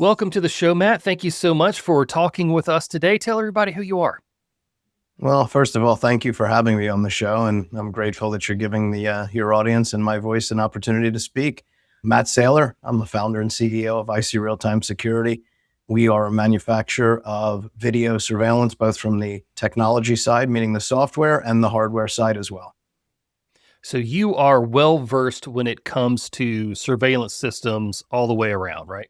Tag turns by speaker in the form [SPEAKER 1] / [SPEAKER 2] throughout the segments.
[SPEAKER 1] Welcome to the show, Matt. Thank you so much for talking with us today. Tell everybody who you are.
[SPEAKER 2] Well, first of all, thank you for having me on the show, and I'm grateful that you're giving your audience and my voice an opportunity to speak. Matt Saylor, I'm the founder and CEO of IC Realtime Security. We are a manufacturer of video surveillance, both from the technology side, meaning the software, and the hardware side as well.
[SPEAKER 1] So you are well versed when it comes to surveillance systems all the way around, right?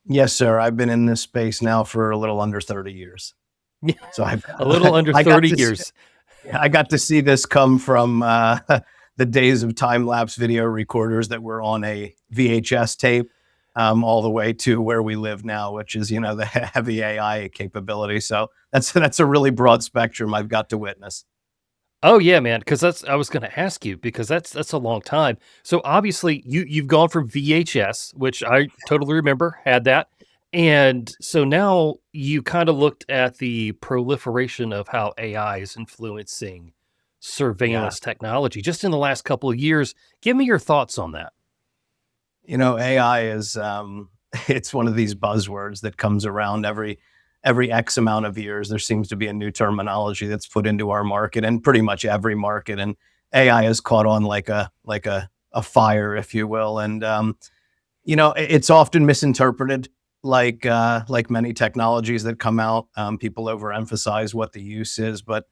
[SPEAKER 2] Yes, sir. I've been in this space now for a little under 30 years. So I've
[SPEAKER 1] A little under
[SPEAKER 2] I got
[SPEAKER 1] 30
[SPEAKER 2] to
[SPEAKER 1] years.
[SPEAKER 2] I got to see this come from the days of time-lapse video recorders that were on a VHS tape, all the way to where we live now, which is, the heavy AI capability. So that's a really broad spectrum I've got to witness.
[SPEAKER 1] Oh yeah, man. Because I was going to ask you because that's a long time. So obviously you've gone from VHS, which I totally remember had that, and so now you kind of looked at the proliferation of how AI is influencing
[SPEAKER 2] Yeah.
[SPEAKER 1] surveillance technology just in the last couple of years. Give me your thoughts on that.
[SPEAKER 2] AI is it's one of these buzzwords that comes around every X amount of years. There seems to be a new terminology that's put into our market and pretty much every market. And AI has caught on like a fire, if you will. And it's often misinterpreted, like many technologies that come out. People overemphasize what the use is, but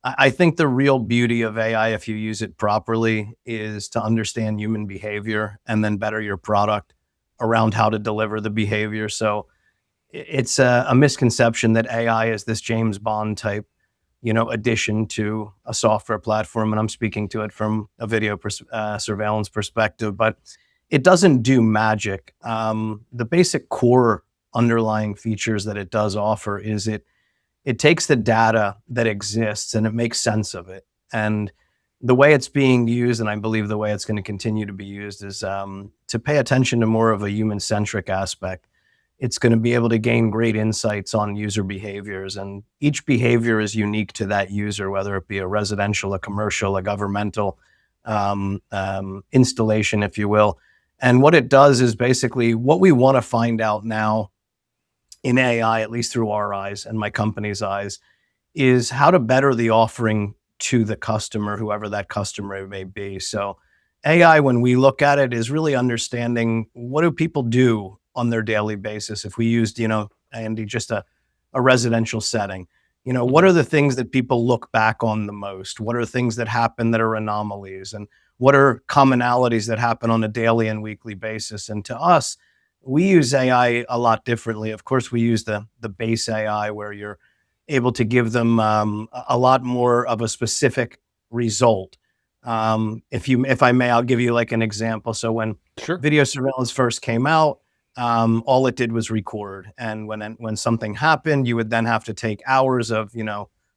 [SPEAKER 2] I think the real beauty of AI, if you use it properly, is to understand human behavior and then better your product around how to deliver the behavior. So it's a misconception that AI is this James Bond type, addition to a software platform. And I'm speaking to it from a video surveillance perspective, but it doesn't do magic. The basic core underlying features that it does offer is it takes the data that exists and it makes sense of it. And the way it's being used, and I believe the way it's going to continue to be used, is to pay attention to more of a human-centric aspect. It's going to be able to gain great insights on user behaviors, and each behavior is unique to that user, whether it be a residential, a commercial, a governmental installation, if you will. And what it does is basically what we want to find out now in AI, at least through our eyes and my company's eyes, is how to better the offering to the customer, whoever that customer may be. So AI, when we look at it, is really understanding what do people do on their daily basis. If we used, Andy, just a residential setting, what
[SPEAKER 1] Mhm.
[SPEAKER 2] are the things that people look back on the most? What are things that happen that are anomalies? And what are commonalities that happen on a daily and weekly basis? And to us, we use AI a lot differently. Of course, we use the base AI where you're able to give them a lot more of a specific result. If I may, I'll give you like an example. So when
[SPEAKER 1] Sure.
[SPEAKER 2] video surveillance first came out, all it did was record, and when something happened, you would then have to take hours of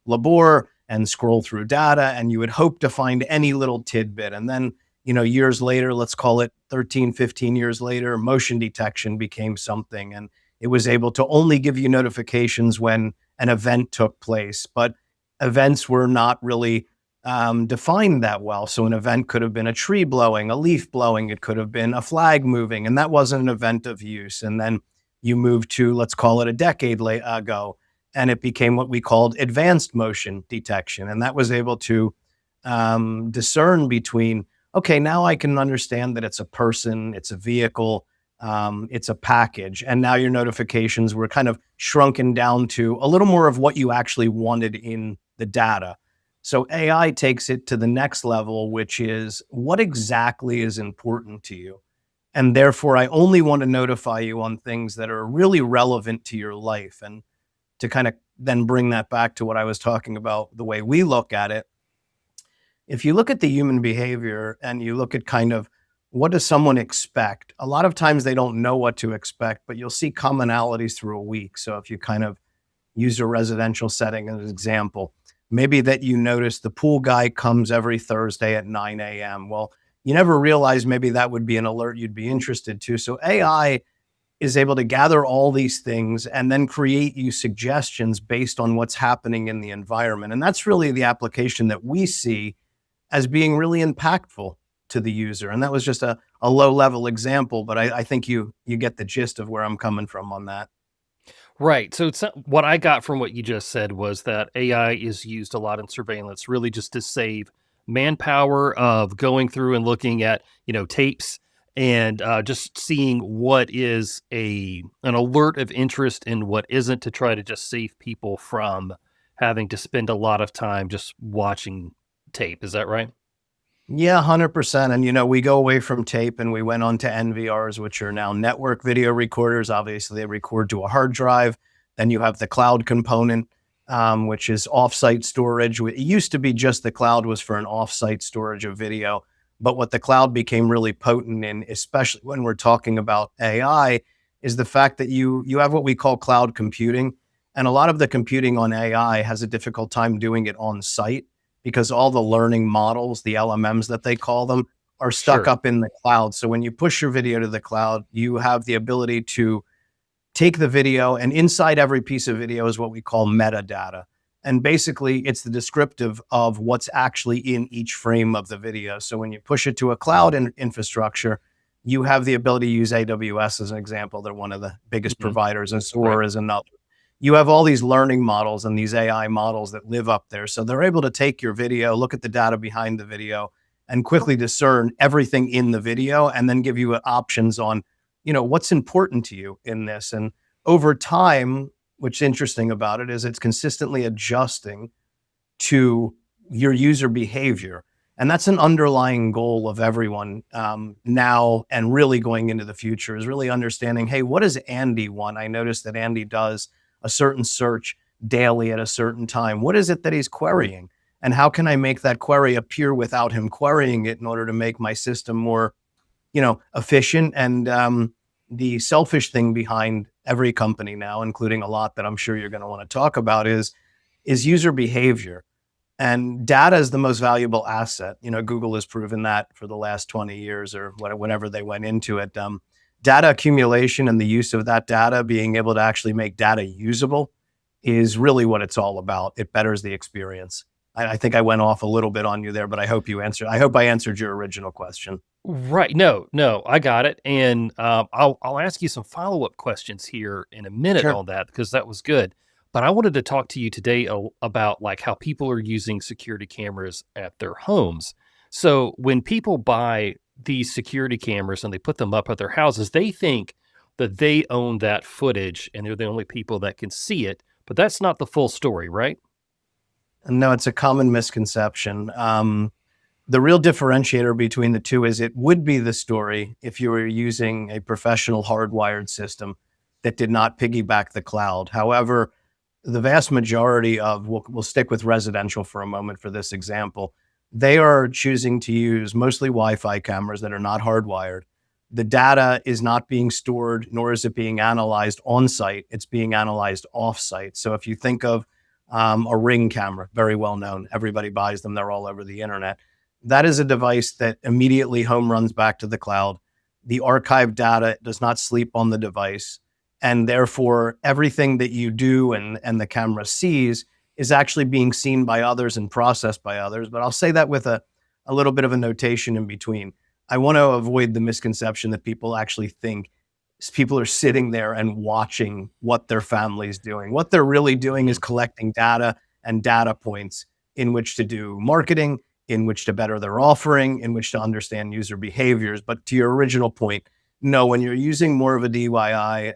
[SPEAKER 2] labor and scroll through data, and you would hope to find any little tidbit, and then years later, let's call it 13, 15 years later, motion detection became something, and it was able to only give you notifications when an event took place. But events were not really defined that well. So an event could have been a tree blowing, a leaf blowing, it could have been a flag moving, and that wasn't an event of use. And then you move to, let's call it a decade ago, and it became what we called advanced motion detection. And that was able to discern between, okay, now I can understand that it's a person, it's a vehicle, it's a package. And now your notifications were kind of shrunken down to a little more of what you actually wanted in the data. So AI takes it to the next level, which is what exactly is important to you. And therefore, I only want to notify you on things that are really relevant to your life. And to kind of then bring that back to what I was talking about, the way we look at it, if you look at the human behavior and you look at kind of what does someone expect, a lot of times they don't know what to expect, but you'll see commonalities through a week. So if you kind of use a residential setting as an example, maybe that you notice the pool guy comes every Thursday at 9 a.m. Well, you never realize maybe that would be an alert you'd be interested to. So AI is able to gather all these things and then create you suggestions based on what's happening in the environment. And that's really the application that we see as being really impactful. to the user. And that was just a low level example, but I think you get the gist of where I'm coming from on that.
[SPEAKER 1] Right. So it's what I got from what you just said was that AI is used a lot in surveillance, really just to save manpower of going through and looking at, tapes and just seeing what is an alert of interest and what isn't, to try to just save people from having to spend a lot of time just watching tape. Is that right?
[SPEAKER 2] Yeah, 100%. And, we go away from tape and we went on to NVRs, which are now network video recorders. Obviously, they record to a hard drive. Then you have the cloud component, which is offsite storage. It used to be just the cloud was for an offsite storage of video. But what the cloud became really potent in, especially when we're talking about AI, is the fact that you have what we call cloud computing. And a lot of the computing on AI has a difficult time doing it on site because all the learning models, the LMMs that they call them, are stuck
[SPEAKER 1] Sure.
[SPEAKER 2] up in the cloud. So when you push your video to the cloud, you have the ability to take the video, and inside every piece of video is what we call metadata. And basically, it's the descriptive of what's actually in each frame of the video. So when you push it to a cloud infrastructure, you have the ability to use AWS as an example. They're one of the biggest
[SPEAKER 1] Hmm.
[SPEAKER 2] providers, and
[SPEAKER 1] Right.
[SPEAKER 2] Azure is another. You have all these learning models and these AI models that live up there. So they're able to take your video, look at the data behind the video, and quickly discern everything in the video and then give you options on, what's important to you in this. And over time, what's interesting about it is it's consistently adjusting to your user behavior. And that's an underlying goal of everyone now and really going into the future, is really understanding, hey, what does Andy want? I noticed that Andy does a certain search daily at a certain time. What is it that he's querying? And how can I make that query appear without him querying it in order to make my system more, efficient? And the selfish thing behind every company now, including a lot that I'm sure you're going to want to talk about, is user behavior. And data is the most valuable asset. Google has proven that for the last 20 years or whatever they went into it. Data accumulation and the use of that data, being able to actually make data usable, is really what it's all about. It betters the experience. I think I went off a little bit on you there, but I hope I answered your original question.
[SPEAKER 1] Right. No, no, I got it. And I'll ask you some follow up questions here in a minute
[SPEAKER 2] Sure.
[SPEAKER 1] on that, because that was good. But I wanted to talk to you today about like how people are using security cameras at their homes. So when people buy these security cameras and they put them up at their houses, they think that they own that footage and they're the only people that can see it. But that's not the full story, right?
[SPEAKER 2] No, it's a common misconception. The real differentiator between the two is it would be the story if you were using a professional hardwired system that did not piggyback the cloud. However, the vast majority of, we'll stick with residential for a moment for this example, they are choosing to use mostly Wi-Fi cameras that are not hardwired. The data is not being stored, nor is it being analyzed on site. It's being analyzed off site. So if you think of a Ring camera, very well known, everybody buys them, they're all over the internet. That is a device that immediately home runs back to the cloud. The archived data does not sleep on the device. And therefore, everything that you do and the camera sees is actually being seen by others and processed by others. But I'll say that with a little bit of a notation in between. I want to avoid the misconception that people actually think people are sitting there and watching what their family's doing. What they're really doing is
[SPEAKER 1] Mhm.
[SPEAKER 2] collecting data and data points in which to do marketing, in which to better their offering, in which to understand user behaviors. But to your original point, no, when you're using more of a DIY,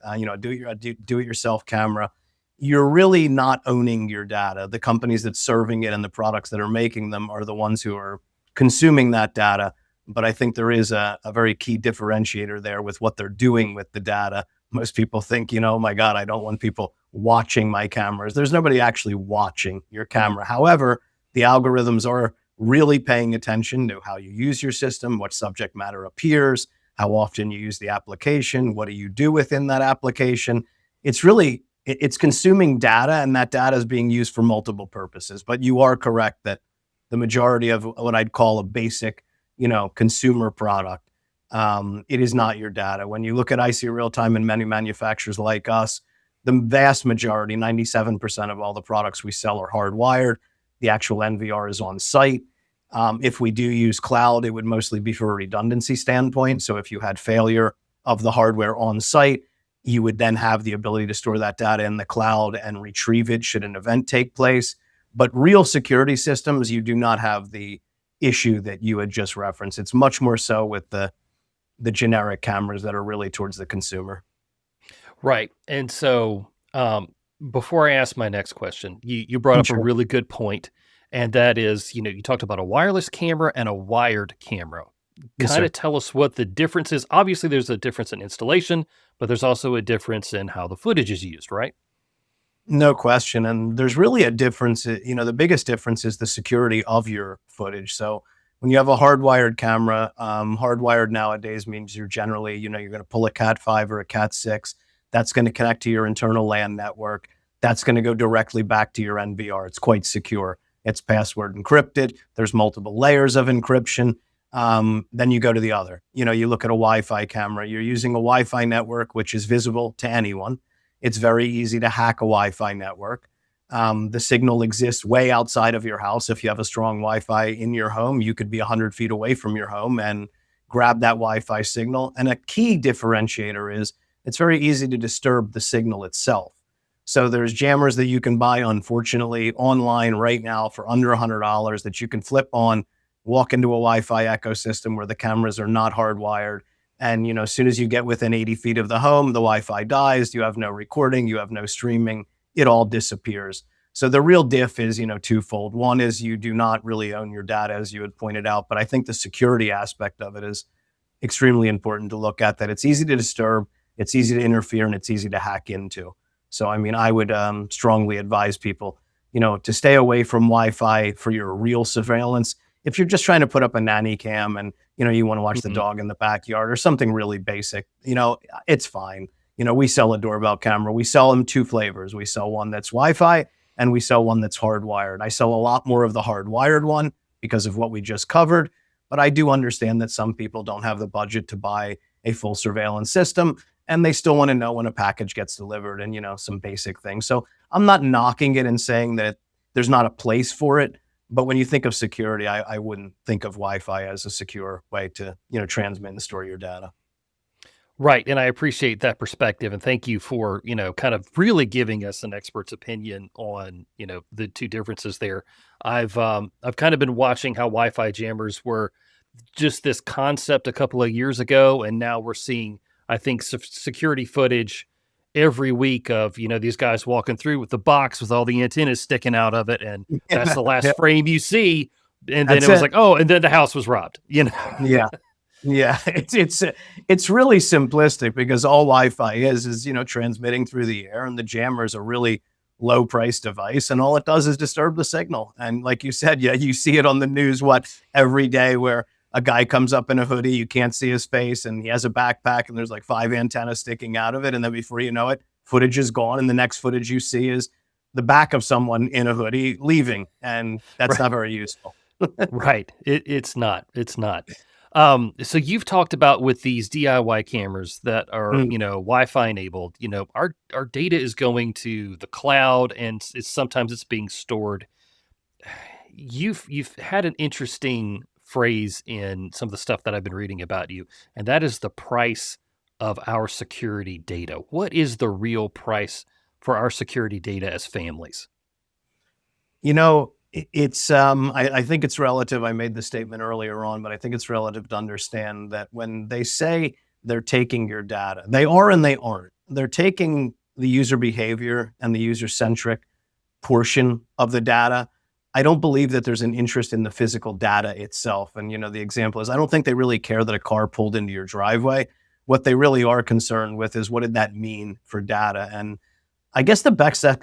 [SPEAKER 2] do it yourself camera, you're really not owning your data. The companies that's serving it and the products that are making them are the ones who are consuming that data. But I think there is a very key differentiator there with what they're doing with the data. Most people think, oh my God, I don't want people watching my cameras. There's nobody actually watching your camera. However, the algorithms are really paying attention to how you use your system, what subject matter appears, how often you use the application, what do you do within that application. It's consuming data, and that data is being used for multiple purposes. But you are correct that the majority of what I'd call a basic, consumer product, it is not your data. When you look at IC Realtime and many manufacturers like us, the vast majority, 97% of all the products we sell are hardwired. The actual NVR is on site. If we do use cloud, it would mostly be for a redundancy standpoint. So if you had failure of the hardware on site, you would then have the ability to store that data in the cloud and retrieve it should an event take place. But real security systems, you do not have the issue that you had just referenced. It's much more so with the generic cameras that are really towards the consumer.
[SPEAKER 1] Right. And so, before I ask my next question, you brought up a
[SPEAKER 2] Sure.
[SPEAKER 1] really good point, and that is, you talked about a wireless camera and a wired camera.
[SPEAKER 2] Yes,
[SPEAKER 1] Kind
[SPEAKER 2] sir.
[SPEAKER 1] of tell us what the difference is. Obviously, there's a difference in installation, but there's also a difference in how the footage is used, right?
[SPEAKER 2] No question. And there's really a difference. The biggest difference is the security of your footage. So when you have a hardwired camera, hardwired nowadays means you're generally, you're going to pull a Cat 5 or a Cat 6. That's going to connect to your internal LAN network. That's going to go directly back to your NVR. It's quite secure. It's password encrypted. There's multiple layers of encryption. Then you go to the other. You look at a Wi-Fi camera. You're using a Wi-Fi network, which is visible to anyone. It's very easy to hack a Wi-Fi network. The signal exists way outside of your house. If you have a strong Wi-Fi in your home, you could be 100 feet away from your home and grab that Wi-Fi signal. And a key differentiator is it's very easy to disturb the signal itself. So there's jammers that you can buy, unfortunately, online right now for under $100 that you can flip on, walk into a Wi-Fi ecosystem where the cameras are not hardwired. And, as soon as you get within 80 feet of the home, the Wi-Fi dies. You have no recording. You have no streaming. It all disappears. So the real diff is, twofold. One is you do not really own your data, as you had pointed out. But I think the security aspect of it is extremely important to look at, that it's easy to disturb, it's easy to interfere, and it's easy to hack into. So, I mean, I would strongly advise people, to stay away from Wi-Fi for your real surveillance. If you're just trying to put up a nanny cam and, you want to watch the
[SPEAKER 1] Mhm.
[SPEAKER 2] dog in the backyard or something really basic, it's fine. We sell a doorbell camera. We sell them two flavors. We sell one that's Wi-Fi and we sell one that's hardwired. I sell a lot more of the hardwired one because of what we just covered. But I do understand that some people don't have the budget to buy a full surveillance system and they still want to know when a package gets delivered and, some basic things. So I'm not knocking it and saying that there's not a place for it. But when you think of security, I wouldn't think of Wi-Fi as a secure way to, transmit and store your data.
[SPEAKER 1] Right, and I appreciate that perspective, and thank you for, kind of really giving us an expert's opinion on, the two differences there. I've kind of been watching how Wi-Fi jammers were just this concept a couple of years ago, and now we're seeing, I think, security footage every week of, these guys walking through with the box with all the antennas sticking out of it, and that's the last
[SPEAKER 2] Yeah,
[SPEAKER 1] frame you see, and then
[SPEAKER 2] that's
[SPEAKER 1] it was
[SPEAKER 2] it.
[SPEAKER 1] like, "Oh, and then the house was robbed."
[SPEAKER 2] Yeah. Yeah, it's really simplistic because all Wi-Fi is transmitting through the air, and the jammer is a really low price device, and all it does is disturb the signal. And like you said, yeah, you see it on the news every day where a guy comes up in a hoodie, you can't see his face, and he has a backpack, and there's like 5 antennas sticking out of it, and then before you know it, footage is gone, and the next footage you see is the back of someone in a hoodie leaving, and that's
[SPEAKER 1] Right.
[SPEAKER 2] not very useful.
[SPEAKER 1] Right. It's not. It's not. So you've talked about with these DIY cameras that are,
[SPEAKER 2] Mm.
[SPEAKER 1] Wi-Fi enabled, our data is going to the cloud and sometimes it's being stored. You've had an interesting phrase in some of the stuff that I've been reading about you, and that is the price of our security data. What is the real price for our security data as families?
[SPEAKER 2] I think it's relative. I made the statement earlier on, but I think it's relative to understand that when they say they're taking your data, they are and they aren't. They're taking the user behavior and the user centric portion of the data. I don't believe that there's an interest in the physical data itself. And, the example is I don't think they really care that a car pulled into your driveway. What they really are concerned with is what did that mean for data? And I guess the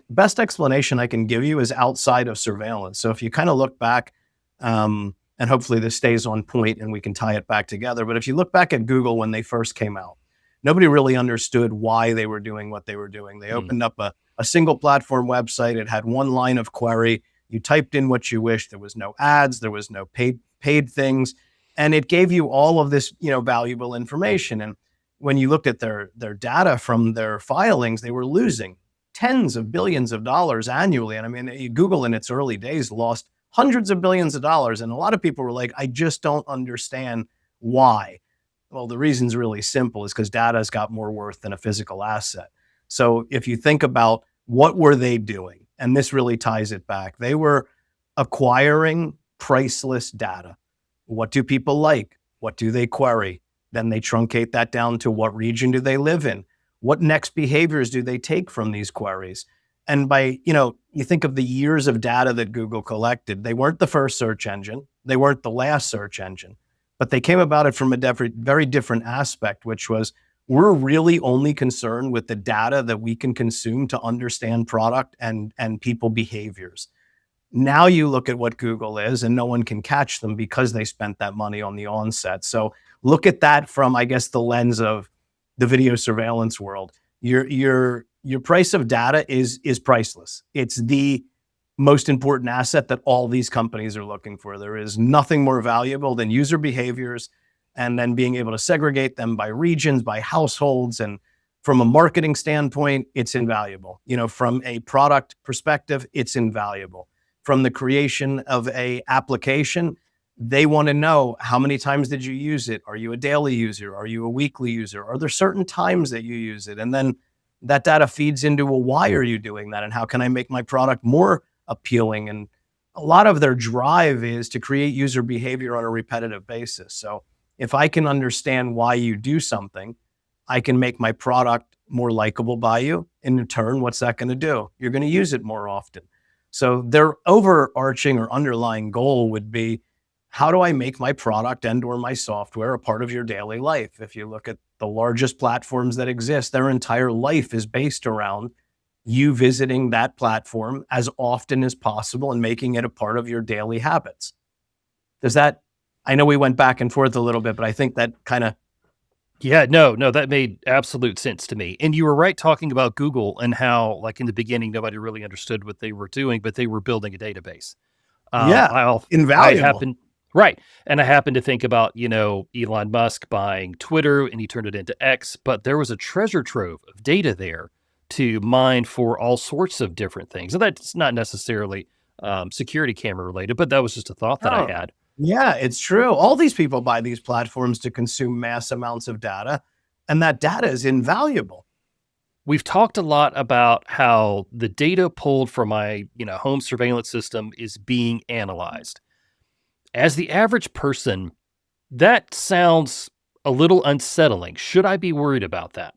[SPEAKER 2] best explanation I can give you is outside of surveillance. So if you kind of look back, and hopefully this stays on point and we can tie it back together. But if you look back at Google when they first came out, nobody really understood why they were doing what they were doing. They
[SPEAKER 1] Mm,
[SPEAKER 2] opened up a single platform website. It had one line of query. You typed in what you wished. There was no ads. There was no paid things, and it gave you all of this valuable information. And when you looked at their data from their filings, they were losing tens of billions of dollars annually. And I mean, Google in its early days lost hundreds of billions of dollars. And a lot of people were like, I just don't understand why. Well, the reason's really simple, is because data's got more worth than a physical asset. So if you think about what were they doing, and this really ties it back, they were acquiring priceless data. What do people like? What do they query? Then they truncate that down to what region do they live in? What next behaviors do they take from these queries? And by, you think of the years of data that Google collected, they weren't the first search engine. They weren't the last search engine, but they came about it from a very different aspect, which was, we're really only concerned with the data that we can consume to understand product and people behaviors. Now you look at what Google is, and no one can catch them because they spent that money on the onset. So look at that from, I guess, the lens of the video surveillance world. Your price of data is priceless. It's the most important asset that all these companies are looking for. There is nothing more valuable than user behaviors, and then being able to segregate them by regions, by households. And from a marketing standpoint, it's invaluable. From a product perspective, it's invaluable. From the creation of a application, they want to know, how many times did you use it? Are you a daily user? Are you a weekly user? Are there certain times that you use it? And then that data feeds into, well, why are you doing that? And how can I make my product more appealing? And a lot of their drive is to create user behavior on a repetitive basis. So if I can understand why you do something, I can make my product more likable by you. In return, what's that going to do? You're going to use it more often. So their overarching or underlying goal would be, how do I make my product and or my software a part of your daily life? If you look at the largest platforms that exist, their entire life is based around you visiting that platform as often as possible and making it a part of your daily habits. I know we went back and forth a little bit, but I think that kind of...
[SPEAKER 1] Yeah, no, that made absolute sense to me. And you were right talking about Google and how, like, in the beginning, nobody really understood what they were doing, but they were building a database.
[SPEAKER 2] Yeah,
[SPEAKER 1] I
[SPEAKER 2] invaluable.
[SPEAKER 1] happen Right, and I happen to think about, Elon Musk buying Twitter, and he turned it into X, but there was a treasure trove of data there to mine for all sorts of different things. And that's not necessarily security camera related, but that was just a thought that I
[SPEAKER 2] Oh,
[SPEAKER 1] had.
[SPEAKER 2] yeah, it's true. All these people buy these platforms to consume mass amounts of data, and that data is invaluable.
[SPEAKER 1] We've talked a lot about how the data pulled from my, home surveillance system is being analyzed. As the average person, that sounds a little unsettling. Should I be worried about that?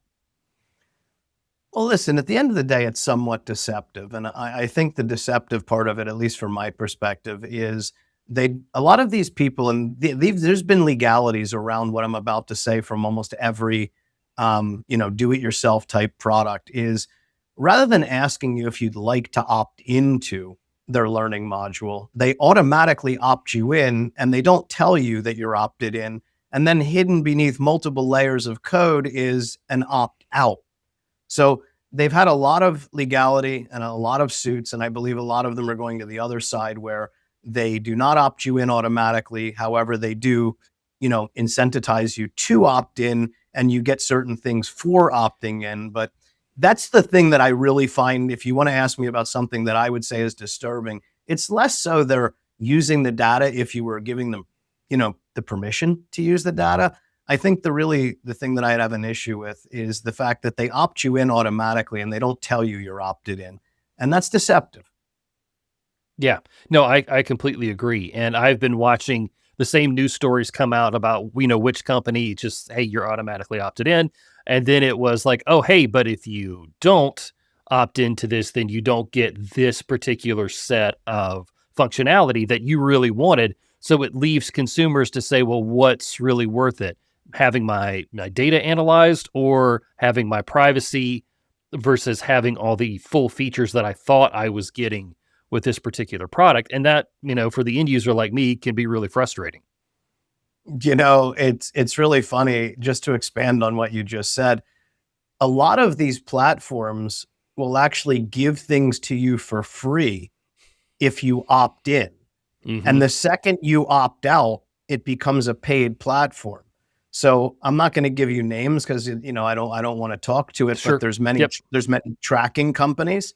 [SPEAKER 2] Well, listen, at the end of the day, it's somewhat deceptive. And I think the deceptive part of it, at least from my perspective, is a lot of these people, and there's been legalities around what I'm about to say from almost every, do-it-yourself type product, is rather than asking you if you'd like to opt into their learning module, they automatically opt you in, and they don't tell you that you're opted in. And then hidden beneath multiple layers of code is an opt out. So they've had a lot of legality and a lot of suits, and I believe a lot of them are going to the other side, where they do not opt you in automatically. However, they do, incentivize you to opt in, and you get certain things for opting in. But that's the thing that I really find, if you want to ask me about something that I would say is disturbing, it's less so they're using the data if you were giving them, the permission to use the data. I think the thing that I'd have an issue with is the fact that they opt you in automatically and they don't tell you you're opted in. And that's deceptive.
[SPEAKER 1] Yeah. No, I completely agree. And I've been watching the same news stories come out about, which company just, hey, you're automatically opted in. And then it was like, oh, hey, but if you don't opt into this, then you don't get this particular set of functionality that you really wanted. So it leaves consumers to say, well, what's really worth it? Having my data analyzed or having my privacy versus having all the full features that I thought I was getting with this particular product. And that, for the end user like me, can be really frustrating.
[SPEAKER 2] It's really funny, just to expand on what you just said. A lot of these platforms will actually give things to you for free if you opt in.
[SPEAKER 1] Hmm.
[SPEAKER 2] And the second you opt out, it becomes a paid platform. So I'm not going to give you names because I don't want to talk to it, but
[SPEAKER 1] Sure. Yep.
[SPEAKER 2] there's many tracking companies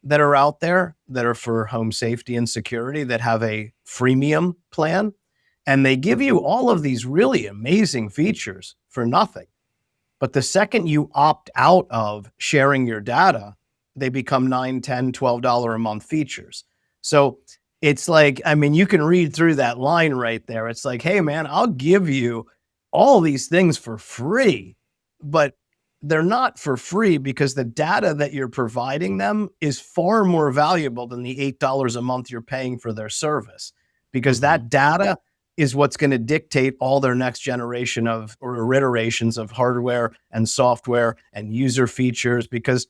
[SPEAKER 2] that are out there that are for home safety and security that have a freemium plan. And they give you all of these really amazing features for nothing. But the second you opt out of sharing your data, they become $9, $10, $12 a month features. So it's like, I mean, you can read through that line right there. It's like, hey, man, I'll give you all these things for free, but they're not for free because the data that you're providing them is far more valuable than the $8 a month you're paying for their service, because
[SPEAKER 1] Hmm.
[SPEAKER 2] that data is what's going to dictate all their next generation of or iterations of hardware and software and user features. Because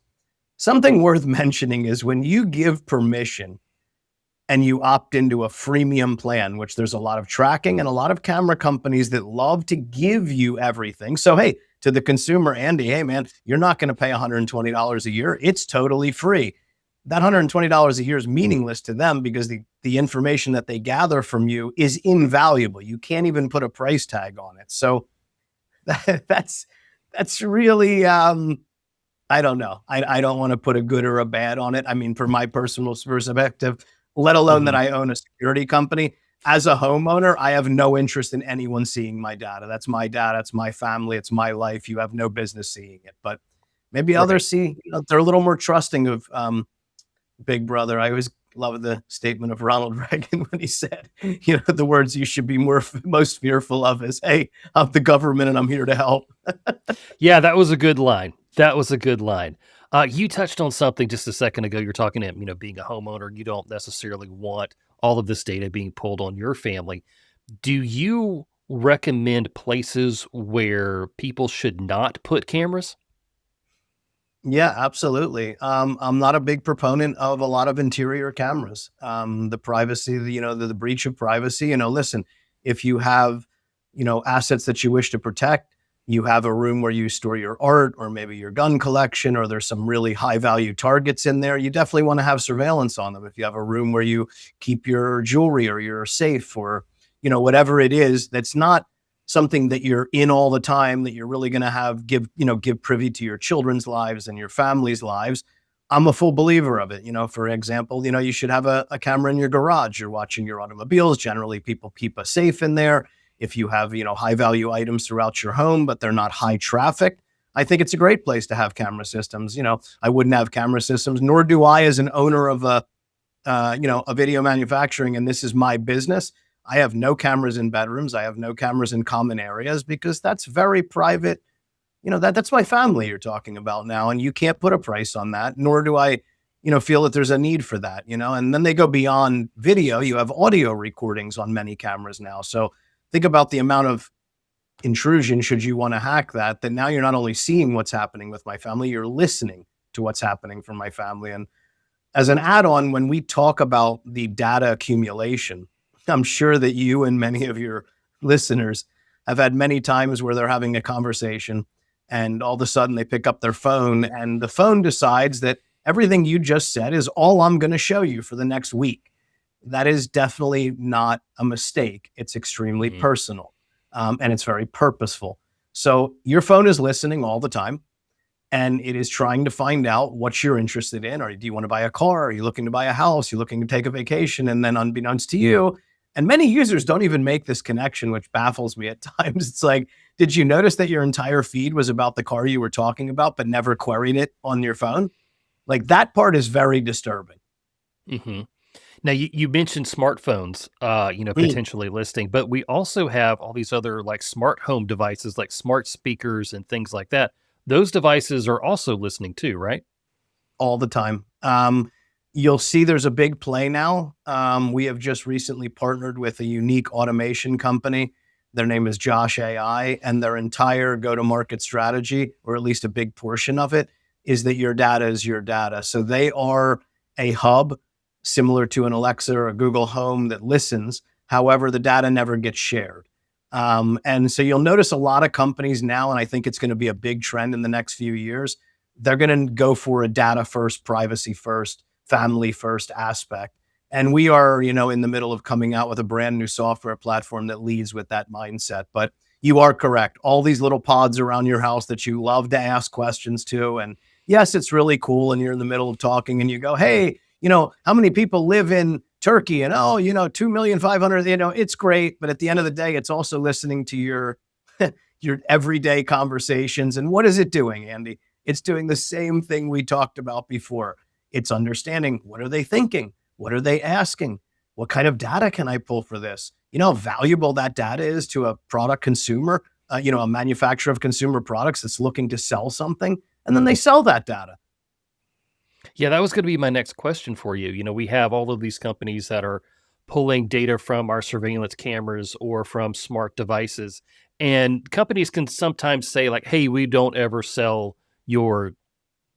[SPEAKER 2] something worth mentioning is when you give permission and you opt into a freemium plan, which there's a lot of tracking and a lot of camera companies that love to give you everything. So, hey, to the consumer, Andy, hey, man, you're not going to pay $120 a year. It's totally free. That $120 a year is meaningless to them because the information that they gather from you is invaluable. You can't even put a price tag on it. So that's really I don't know. I don't want to put a good or a bad on it. I mean, for my personal perspective, let alone that
[SPEAKER 1] Hmm.
[SPEAKER 2] I own a security company. As a homeowner, I have no interest in anyone seeing my data. That's my data. It's my family. It's my life. You have no business seeing it. But maybe
[SPEAKER 1] Right.
[SPEAKER 2] others see, they're a little more trusting of Big Brother. I always love the statement of Ronald Reagan when he said, the words you should be most fearful of is, hey, I'm the government and I'm here to help.
[SPEAKER 1] Yeah, that was a good line. That was a good line. You touched on something just a second ago. You're talking to, being a homeowner, you don't necessarily want all of this data being pulled on your family. Do you recommend places where people should not put cameras?
[SPEAKER 2] Yeah, absolutely. I'm not a big proponent of a lot of interior cameras. The privacy, the breach of privacy. Listen, if you have, assets that you wish to protect, you have a room where you store your art or maybe your gun collection, or there's some really high value targets in there. You definitely want to have surveillance on them. If you have a room where you keep your jewelry or your safe or, whatever it is, that's not something that you're in all the time that you're really going to give privy to your children's lives and your family's lives. I'm a full believer of it. For example, you should have a camera in your garage. You're watching your automobiles. Generally, people keep a safe in there. If you have, high value items throughout your home, but they're not high traffic, I think it's a great place to have camera systems. I wouldn't have camera systems, nor do I as an owner of a video manufacturing, and this is my business. I have no cameras in bedrooms. I have no cameras in common areas because that's very private. That's my family you're talking about now, and you can't put a price on that. Nor do I, feel that there's a need for that. And then they go beyond video. You have audio recordings on many cameras now. So think about the amount of intrusion should you want to hack that. That now you're not only seeing what's happening with my family, you're listening to what's happening from my family. And as an add-on, when we talk about the data accumulation, I'm sure that you and many of your listeners have had many times where they're having a conversation and all of a sudden they pick up their phone and the phone decides that everything you just said is all I'm going to show you for the next week. That is definitely not a mistake. It's extremely
[SPEAKER 1] Hmm.
[SPEAKER 2] personal, and it's very purposeful. So your phone is listening all the time and it is trying to find out what you're interested in. Or do you want to buy a car? Are you looking to buy a house? You're looking to take a vacation? And then unbeknownst to you, and many users don't even make this connection, which baffles me at times. It's like, did you notice that your entire feed was about the car you were talking about, but never queried it on your phone? Like that part is very disturbing.
[SPEAKER 1] Hmm. Now, you mentioned smartphones,
[SPEAKER 2] Mm.
[SPEAKER 1] potentially listing, but we also have all these other like smart home devices, like smart speakers and things like that. Those devices are also listening too, right?
[SPEAKER 2] All the time. You'll see there's a big play now. We have just recently partnered with a unique automation company. Their name is Josh AI, and their entire go to market strategy, or at least a big portion of it, is that your data is your data. So they are a hub similar to an Alexa or a Google Home that listens. However, the data never gets shared. And so you'll notice a lot of companies now, and I think it's going to be a big trend in the next few years, they're going to go for a data first, privacy first, family first aspect. And we are, in the middle of coming out with a brand new software platform that leads with that mindset. But you are correct. All these little pods around your house that you love to ask questions to, and yes, it's really cool. And you're in the middle of talking and you go, hey, how many people live in Turkey? And, oh, 2,500,000, it's great. But at the end of the day, it's also listening to your everyday conversations. And what is it doing, Andy? It's doing the same thing we talked about before. It's understanding, what are they thinking? What are they asking? What kind of data can I pull for this? You know how valuable that data is to a product consumer, a manufacturer of consumer products that's looking to sell something, and then they sell that data.
[SPEAKER 1] Yeah, that was going to be my next question for you. We have all of these companies that are pulling data from our surveillance cameras or from smart devices. And companies can sometimes say, like, hey, we don't ever sell your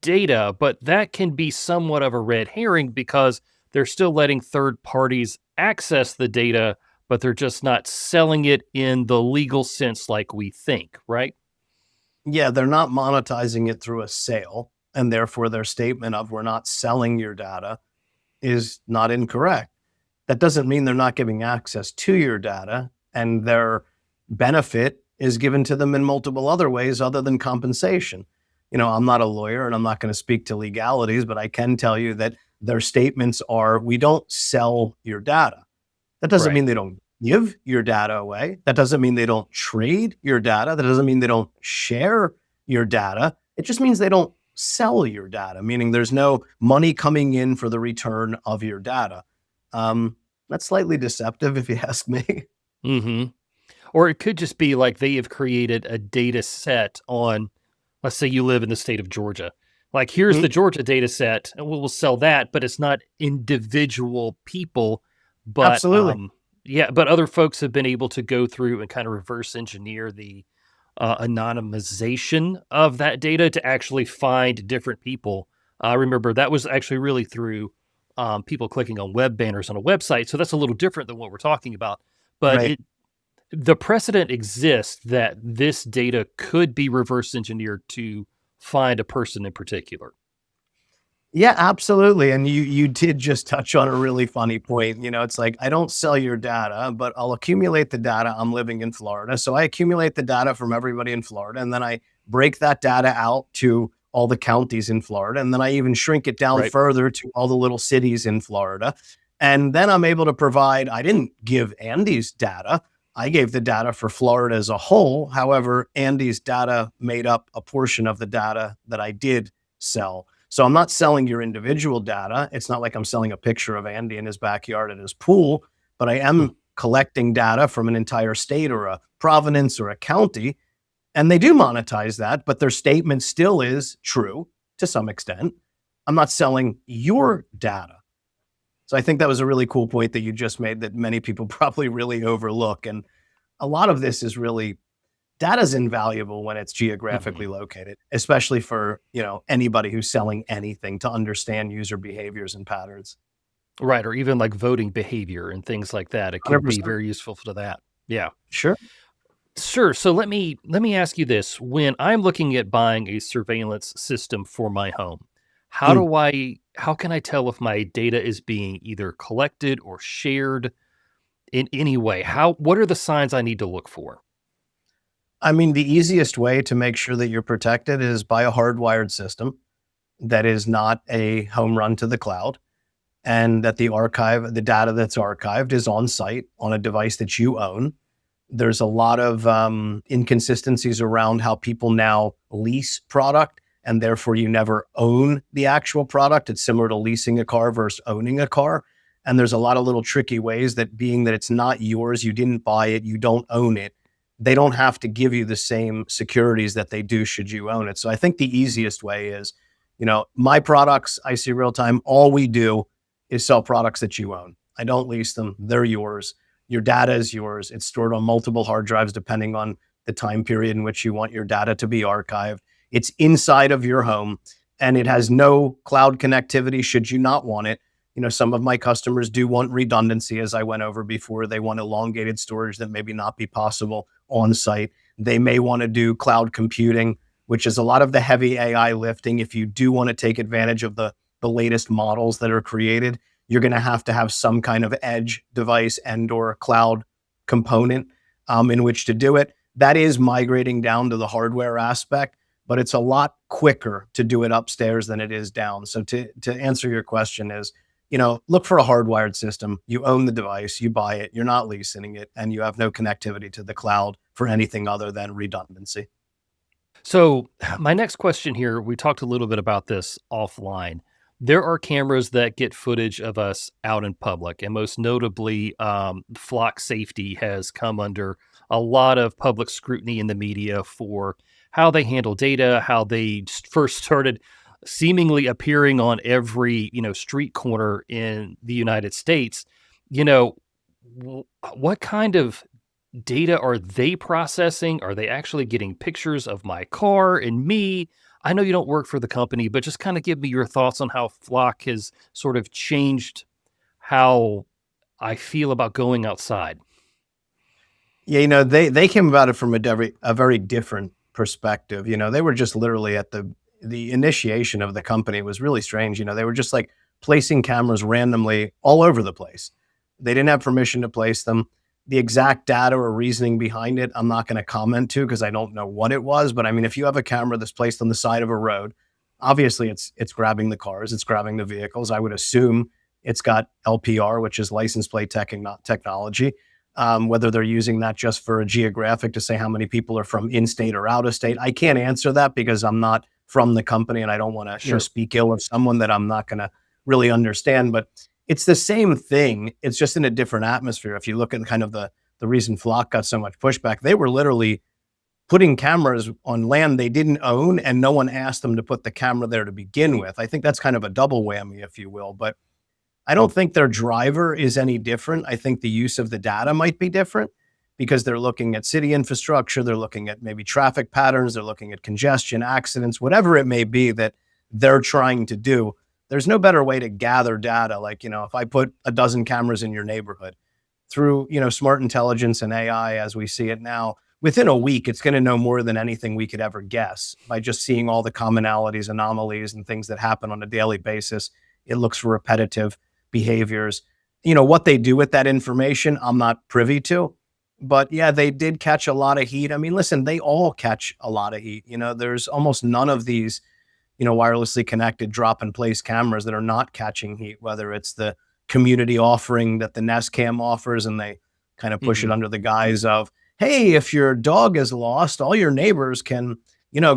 [SPEAKER 1] data, but that can be somewhat of a red herring because they're still letting third parties access the data, but they're just not selling it in the legal sense like we think, right?
[SPEAKER 2] Yeah, they're not monetizing it through a sale, and therefore their statement of we're not selling your data is not incorrect. That doesn't mean they're not giving access to your data, and their benefit is given to them in multiple other ways other than compensation. I'm not a lawyer and I'm not going to speak to legalities, but I can tell you that their statements are, we don't sell your data. That doesn't
[SPEAKER 1] Right.
[SPEAKER 2] mean they don't give your data away. That doesn't mean they don't trade your data. That doesn't mean they don't share your data. It just means they don't sell your data, meaning there's no money coming in for the return of your data. That's slightly deceptive, if you ask me.
[SPEAKER 1] Hmm. Or it could just be like they have created a data set on, let's say you live in the state of Georgia. Like, here's the
[SPEAKER 2] Mhm.
[SPEAKER 1] Georgia data set, and we'll sell that, but it's not individual people. But
[SPEAKER 2] Absolutely.
[SPEAKER 1] yeah, but other folks have been able to go through and kind of reverse engineer the anonymization of that data to actually find different people. I remember that was actually really through people clicking on web banners on a website. So that's a little different than what we're talking about. But
[SPEAKER 2] Right.
[SPEAKER 1] the precedent exists that this data could be reverse engineered to find a person in particular.
[SPEAKER 2] Yeah, absolutely. And you did just touch on a really funny point. It's like, I don't sell your data, but I'll accumulate the data. I'm living in Florida. So I accumulate the data from everybody in Florida, and then I break that data out to all the counties in Florida. And then I even shrink it down
[SPEAKER 1] Right.
[SPEAKER 2] further to all the little cities in Florida. And then I'm able to provide, I didn't give Andy's data. I gave the data for Florida as a whole. However, Andy's data made up a portion of the data that I did sell. So I'm not selling your individual data. It's not like I'm selling a picture of Andy in his backyard at his pool, but I
[SPEAKER 1] Hmm.
[SPEAKER 2] am collecting data from an entire state or a province or a county. And they do monetize that, but their statement still is true to some extent. I'm not selling your data. So I think that was a really cool point that you just made that many people probably really overlook. And a lot of this is really, data is invaluable when it's
[SPEAKER 1] Hmm.
[SPEAKER 2] geographically located, especially for, anybody who's selling anything to understand user behaviors and patterns.
[SPEAKER 1] Right. Or even like voting behavior and things like that. It could be
[SPEAKER 2] 100%.
[SPEAKER 1] very useful for that. Yeah.
[SPEAKER 2] Sure.
[SPEAKER 1] Sure. So let me ask you this. When I'm looking at buying a surveillance system for my home,
[SPEAKER 2] Mm.
[SPEAKER 1] how can I tell if my data is being either collected or shared in any way? What are the signs I need to look for?
[SPEAKER 2] I mean, the easiest way to make sure that you're protected is buy a hardwired system that is not a home run to the cloud, and that the data that's archived is on site on a device that you own. There's a lot of inconsistencies around how people now lease product, and therefore you never own the actual product. It's similar to leasing a car versus owning a car. And there's a lot of little tricky ways that, being that it's not yours, you didn't buy it, you don't own it, they don't have to give you the same securities that they do should you own it. So I think the easiest way is, my products, I see real time, all we do is sell products that you own. I don't lease them, they're yours. Your data is yours. It's stored on multiple hard drives depending on the time period in which you want your data to be archived. It's inside of your home, and it has no cloud connectivity should you not want it. Some of my customers do want redundancy, as I went over before. They want elongated storage that maybe not be possible on site. They may want to do cloud computing, which is a lot of the heavy AI lifting. If you do want to take advantage of the latest models that are created, you're going to have some kind of edge device and or cloud component in which to do it. That is migrating down to the hardware aspect, but it's a lot quicker to do it upstairs than it is down. So to answer your question is, look for a hardwired system. You own the device, you buy it, you're not leasing it, and you have no connectivity to the cloud for anything other than redundancy.
[SPEAKER 1] So, my next question here, we talked a little bit about this offline. There are cameras that get footage of us out in public, and most notably, flock safety has come under a lot of public scrutiny in the media for how they handle data, how they first started seemingly appearing on every street corner in the United States. You know, what kind of data are they processing? Are they actually getting pictures of my car and me? I know you don't work for the company, but just kind of give me your thoughts on how Flock has sort of changed how I feel about going outside.
[SPEAKER 2] Yeah, they came about it from a very different perspective. They were just literally at the initiation of the company was really strange. They were just like placing cameras randomly all over the place. They didn't have permission to place them. The exact data or reasoning behind it, I'm not going to comment to because I don't know what it was. But I mean, if you have a camera that's placed on the side of a road, obviously it's grabbing the cars, it's grabbing the vehicles. I would assume it's got LPR, which is license plate technology. Whether they're using that just for a geographic to say how many people are from in-state or out of state, I can't answer that because I'm not from the company and I don't want to
[SPEAKER 1] Sure.
[SPEAKER 2] speak ill of someone that I'm not going to really understand. But it's the same thing. It's just in a different atmosphere. If you look at kind of the reason Flock got so much pushback, they were literally putting cameras on land they didn't own, and no one asked them to put the camera there to begin with. I think that's kind of a double whammy, if you will. But I don't think their driver is any different. I think the use of the data might be different because they're looking at city infrastructure, they're looking at maybe traffic patterns, they're looking at congestion, accidents, whatever it may be that they're trying to do. There's no better way to gather data. Like, if I put a dozen cameras in your neighborhood through, smart intelligence and AI as we see it now, within a week, it's going to know more than anything we could ever guess by just seeing all the commonalities, anomalies, and things that happen on a daily basis. It looks for repetitive behaviors. What they do with that information, I'm not privy to. But yeah, they did catch a lot of heat. I mean, listen, they all catch a lot of heat. There's almost none of these wirelessly connected drop and place cameras that are not catching heat, whether it's the community offering that the Nest Cam offers, and they kind of push it
[SPEAKER 1] Mhm.
[SPEAKER 2] under the guise of, hey, if your dog is lost, all your neighbors can,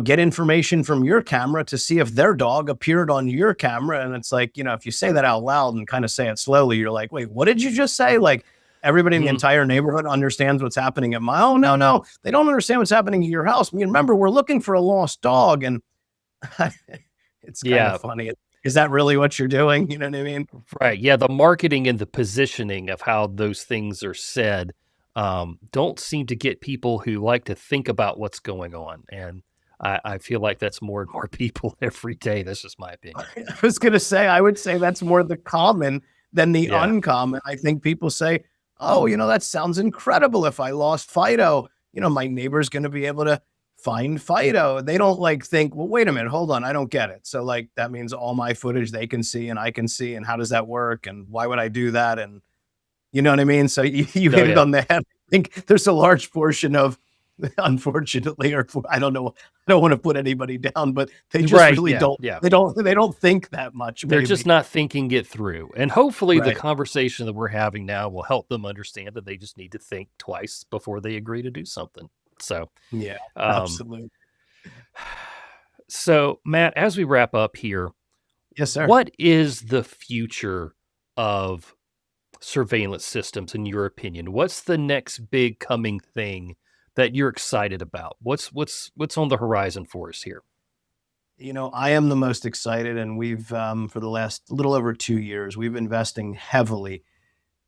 [SPEAKER 2] get information from your camera to see if their dog appeared on your camera. And it's like, if you say that out loud and kind of say it slowly, you're like, wait, what did you just say? Like everybody in the
[SPEAKER 1] Mhm.
[SPEAKER 2] entire neighborhood understands what's happening at my, oh, no, they don't understand what's happening at your house. I mean, remember, we're looking for a lost dog. And it's kind of
[SPEAKER 1] Yeah,
[SPEAKER 2] funny. Is that really what you're doing? You know what I mean?
[SPEAKER 1] right. Yeah, the marketing and the positioning of how those things are said don't seem to get people who like to think about what's going on. And I feel like that's more and more people every day. That's just my opinion.
[SPEAKER 2] I was going to say, I would say that's more the common than the
[SPEAKER 1] Yeah.
[SPEAKER 2] uncommon. I think people say, oh, that sounds incredible. If I lost Fido, my neighbor's going to be able to find Fido. They don't like think, well, wait a minute, hold on, I don't get it. So like that means all my footage they can see and I can see, and how does that work? And why would I do that? And you know what I mean? So you
[SPEAKER 1] Oh,
[SPEAKER 2] hit it
[SPEAKER 1] yeah.
[SPEAKER 2] on the head. I think there's a large portion of, unfortunately, or I don't know, I don't want to put anybody down, but they just
[SPEAKER 1] Right.
[SPEAKER 2] really
[SPEAKER 1] Yeah.
[SPEAKER 2] don't.
[SPEAKER 1] Yeah.
[SPEAKER 2] They don't think that much.
[SPEAKER 1] They're just
[SPEAKER 2] Maybe
[SPEAKER 1] not thinking it through. And hopefully the
[SPEAKER 2] right.
[SPEAKER 1] conversation that we're having now will help them understand that they just need to think twice before they agree to do something. So,
[SPEAKER 2] Yeah,
[SPEAKER 1] um,
[SPEAKER 2] absolutely.
[SPEAKER 1] so Matt, as we wrap up here,
[SPEAKER 2] Yes, sir.
[SPEAKER 1] what is the future of surveillance systems in your opinion? What's the next big coming thing that you're excited about? What's on the horizon for us here?
[SPEAKER 2] I am the most excited, and we've for the last little over 2 years, we've been investing heavily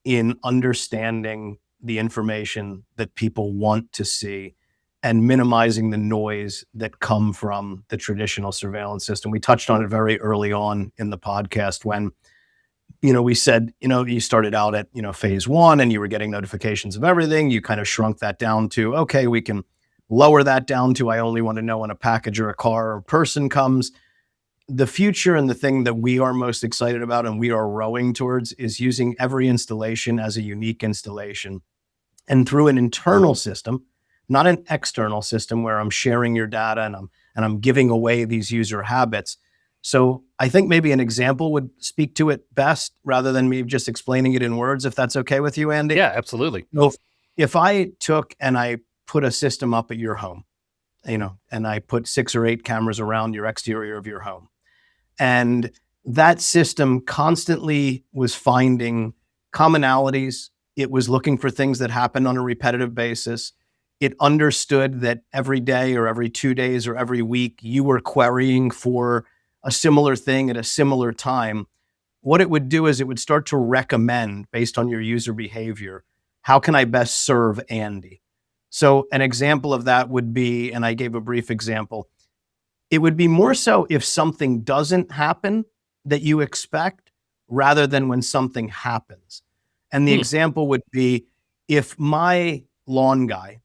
[SPEAKER 2] in understanding the information that people want to see and minimizing the noise that come from the traditional surveillance system. We touched on it very early on in the podcast when, we said, you started out at, phase one and you were getting notifications of everything. You kind of shrunk that down to, okay, we can lower that down to, I only want to know when a package or a car or person comes. The future and the thing that we are most excited about and we are rowing towards is using every installation as a unique installation, and through an internal system, not an external system where I'm sharing your data and I'm and I'm giving away these user habits. So I think maybe an example would speak to it best rather than me just explaining it in words, if that's okay with you, Andy.
[SPEAKER 1] Yeah, absolutely.
[SPEAKER 2] So if I took and I put a system up at your home, and I put 6 or 8 cameras around your exterior of your home, and that system constantly was finding commonalities. It was looking for things that happened on a repetitive basis. It understood that every day or every 2 days or every week you were querying for a similar thing at a similar time. What it would do is it would start to recommend, based on your user behavior, how can I best serve Andy? So an example of that would be, and I gave a brief example, it would be more so if something doesn't happen that you expect rather than when something happens. And the
[SPEAKER 1] Hmm.
[SPEAKER 2] example would be if my lawn guy,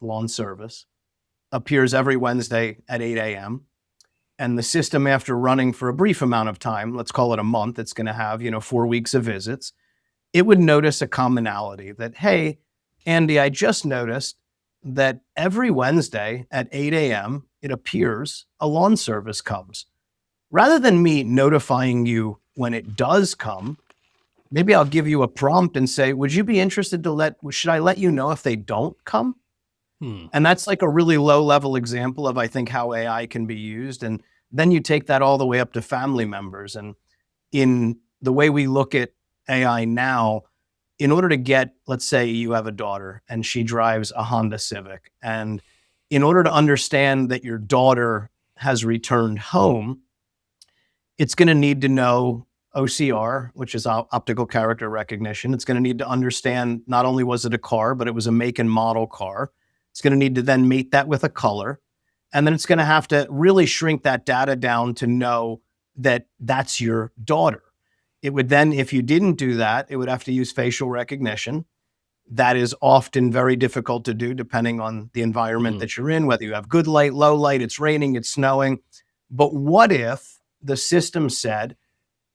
[SPEAKER 2] lawn service, appears every Wednesday at 8 a.m. and the system, after running for a brief amount of time, let's call it a month, it's going to have, 4 weeks of visits, it would notice a commonality that, hey, Andy, I just noticed that every Wednesday at 8 a.m., it appears a lawn service comes. Rather than me notifying you when it does come, maybe I'll give you a prompt and say, would you be interested should I let you know if they don't come?
[SPEAKER 1] Hmm.
[SPEAKER 2] And that's like a really low level example of, I think, how AI can be used. And then you take that all the way up to family members. And in the way we look at AI now, in order to get, let's say you have a daughter and she drives a Honda Civic, and in order to understand that your daughter has returned home, it's going to need to know OCR, which is optical character recognition. It's going to need to understand not only was it a car, but it was a make and model car. It's going to need to then mate that with a color. And then it's going to have to really shrink that data down to know that that's your daughter. It would then, if you didn't do that, it would have to use facial recognition. That is often very difficult to do depending on the environment
[SPEAKER 1] Hmm.
[SPEAKER 2] that you're in, whether you have good light, low light, it's raining, it's snowing. But what if the system said,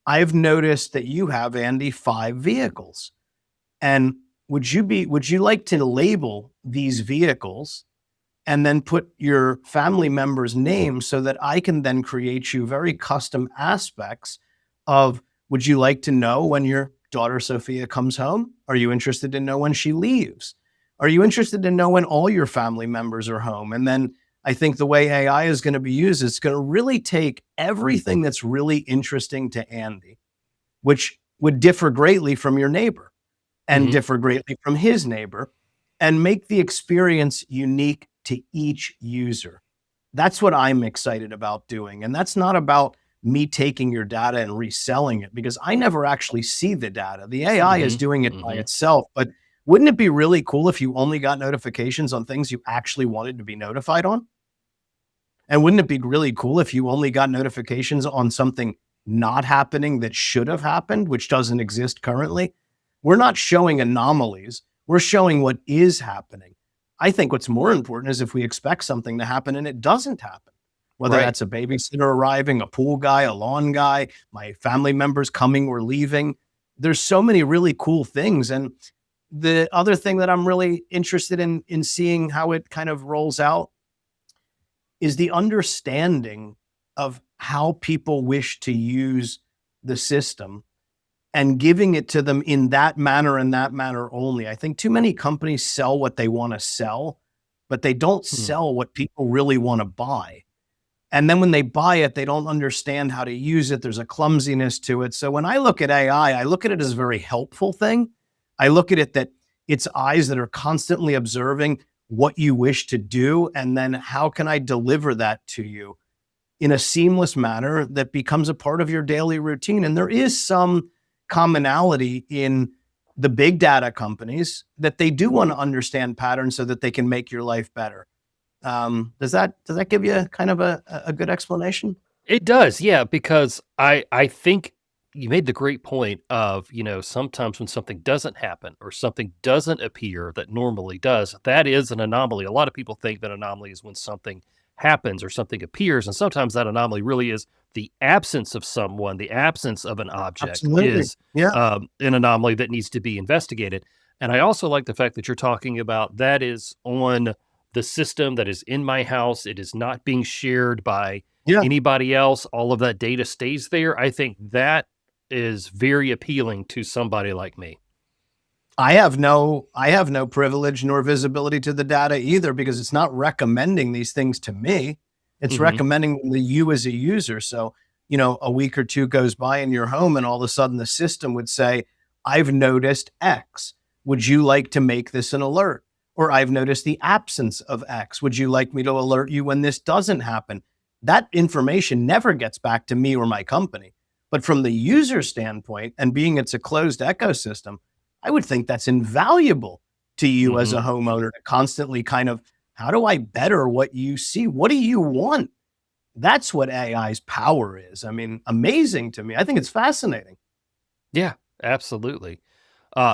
[SPEAKER 2] I've noticed that you have, Andy, 5 vehicles. And would you like to label these vehicles and then put your family member's name so that I can then create you very custom aspects of, would you like to know when your daughter Sophia comes home? Are you interested to know when she leaves? Are you interested to know when all your family members are home? And then I think the way AI is going to be used, it's going to really take everything that's really interesting to Andy, which would differ greatly from your neighbor and
[SPEAKER 1] Hmm.
[SPEAKER 2] differ greatly from his neighbor, and make the experience unique to each user. That's what I'm excited about doing. And that's not about me taking your data and reselling it, because I never actually see the data. The AI is
[SPEAKER 1] Hmm.
[SPEAKER 2] doing it by
[SPEAKER 1] Hmm.
[SPEAKER 2] itself. But wouldn't it be really cool if you only got notifications on things you actually wanted to be notified on? And wouldn't it be really cool if you only got notifications on something not happening that should have happened, which doesn't exist currently? We're not showing anomalies. We're showing what is happening. I think what's more important is if we expect something to happen and it doesn't happen, whether
[SPEAKER 1] Right.
[SPEAKER 2] that's a babysitter arriving, a pool guy, a lawn guy, my family members coming or leaving. There's so many really cool things. And the other thing that I'm really interested in seeing how it kind of rolls out is the understanding of how people wish to use the system and giving it to them in that manner and that manner only. I think too many companies sell what they want to sell, but they don't
[SPEAKER 1] Hmm.
[SPEAKER 2] sell what people really want to buy. And then when they buy it, they don't understand how to use it. There's a clumsiness to it. So when I look at AI, I look at it as a very helpful thing. I look at it that it's eyes that are constantly observing what you wish to do. And then how can I deliver that to you in a seamless manner that becomes a part of your daily routine? And there is some commonality in the big data companies that they do want to understand patterns so that they can make your life better. Does that give you kind of a good explanation?
[SPEAKER 1] It does, yeah, because I think you made the great point of, sometimes when something doesn't happen or something doesn't appear that normally does, that is an anomaly. A lot of people think that anomaly is when something happens or something appears, and sometimes that anomaly really is the absence of someone, the absence of an object
[SPEAKER 2] Absolutely.
[SPEAKER 1] is
[SPEAKER 2] Yeah.
[SPEAKER 1] an anomaly that needs to be investigated. And I also like the fact that you're talking about that is on the system that is in my house. It is not being shared by
[SPEAKER 2] Yeah.
[SPEAKER 1] anybody else. All of that data stays there. I think that is very appealing to somebody like me.
[SPEAKER 2] I have no privilege nor visibility to the data either because it's not recommending these things to me. It's
[SPEAKER 1] Hmm.
[SPEAKER 2] recommending them to you as a user. So, a week or two goes by in your home and all of a sudden the system would say, I've noticed X. Would you like to make this an alert? Or I've noticed the absence of X. Would you like me to alert you when this doesn't happen? That information never gets back to me or my company. But from the user standpoint, and being it's a closed ecosystem, I would think that's invaluable to you as
[SPEAKER 1] Hmm.
[SPEAKER 2] a homeowner to constantly kind of, how do I better what you see? What do you want? That's what AI's power is. I mean, amazing to me. I think it's fascinating.
[SPEAKER 1] Yeah, absolutely.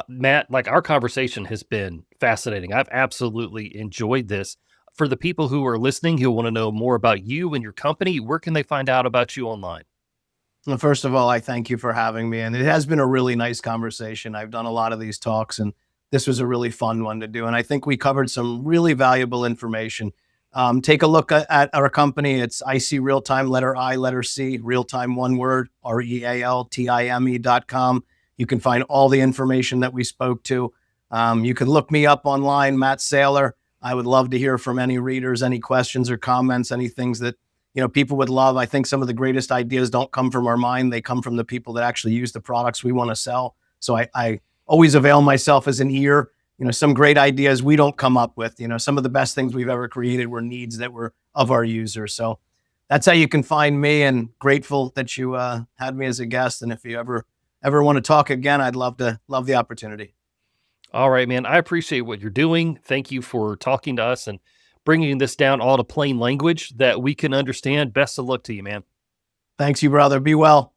[SPEAKER 1] Matt, like our conversation has been fascinating. I've absolutely enjoyed this. For the people who are listening who want to know more about you and your company, where can they find out about you online?
[SPEAKER 2] Well, first of all, I thank you for having me. And it has been a really nice conversation. I've done a lot of these talks, and this was a really fun one to do. And I think we covered some really valuable information. Take a look at our company. It's IC Realtime, letter I, letter C, Realtime, one word, REALTIME.com. You can find all the information that we spoke to. You can look me up online, Matt Saylor. I would love to hear from any readers, any questions or comments, any things that people would love. I think some of the greatest ideas don't come from our mind. They come from the people that actually use the products we want to sell. So I always avail myself as an ear. Some great ideas we don't come up with. Some of the best things we've ever created were needs that were of our users. So that's how you can find me, and grateful that you had me as a guest. And if you ever want to talk again, I'd love the opportunity.
[SPEAKER 1] All right, man. I appreciate what you're doing. Thank you for talking to us and bringing this down all to plain language that we can understand. Best of luck to you, man.
[SPEAKER 2] Thanks, you brother. Be well.